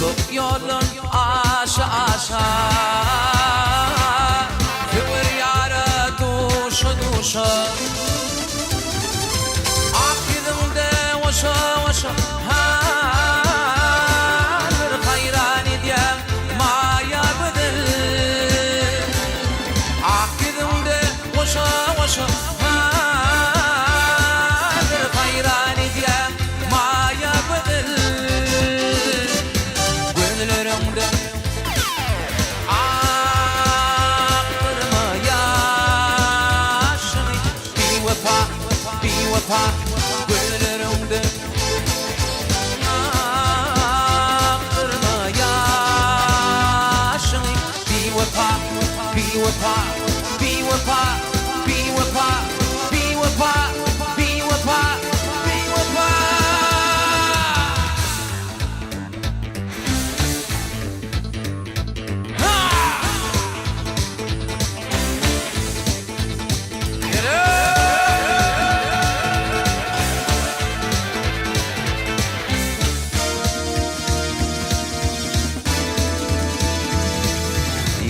Bulup yolun aşa aşa Kıvır yara duşa duşa Akidimde vaşa vaşa Bir hayran ediyem maya bedel Akidimde vaşa vaşa Bir hayran ediyem maya bedel Gönllerimde aktırma yaşını Bir vefa Gönllerimde aktırma yaşını Bir vefa Bir vefa Bir vefa Bir vefa Bir vefa Bir vefa Bir vefa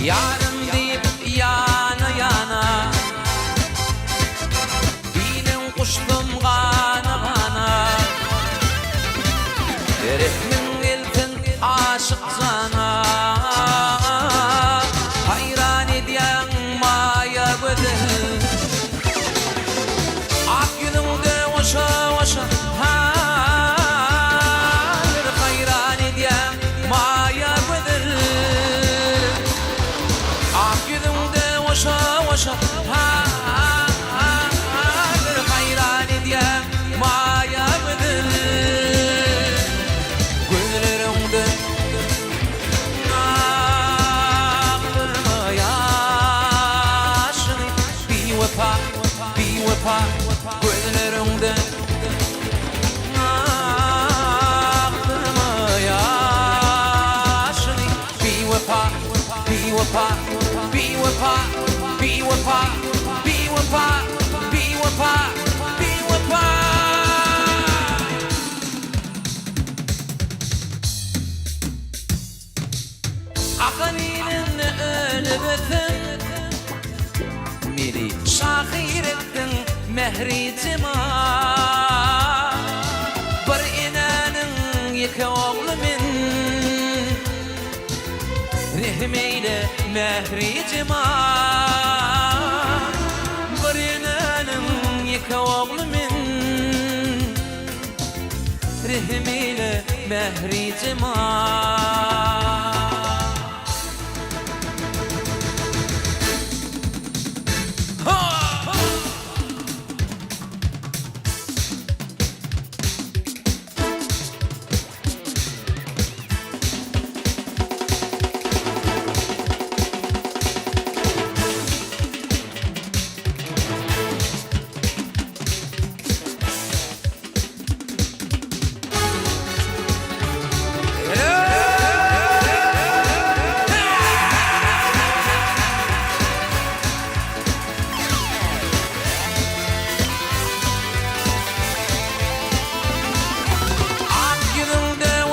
Yarım deyip yana yana Dilim kuştum gana gana Rehmin eltin aşık sana Hayran ediyen maya bedel Ak yüzünde vaşa vaşa Hayran ediyen maya bedel Akidimde vaşa vaşa Bir hayran ediyem maya bedel Gönllerimde aktırma yaşını Bir vefa Bir vefa Gönllerimde aktırma yaşını Bir vefa Bir vefa Bir vefa Bir vefa Bir vefa Bir vefa Bir vefa Akalinin ölbetin Meri şahir ettin mehritima Bir inanın yıkı oğlumin Rehmeyle mehricima Bir inanın yıkı oğlumin Rehmeyle mehricima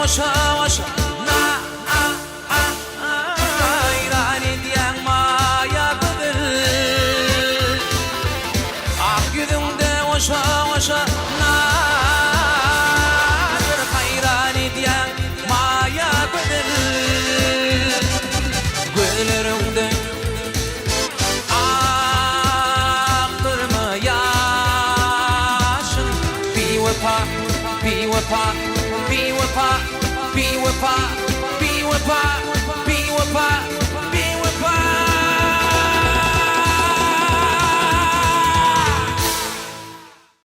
Vaşa vaşa hayran ediyen maya bedel Ak yüzünde vaşa vaşa Bir hayran ediyen maya bedel Gönllerimde aktırma yaşın Bir vefa Bir vefa Bir vefa Be with pa, be with pa, be with pa.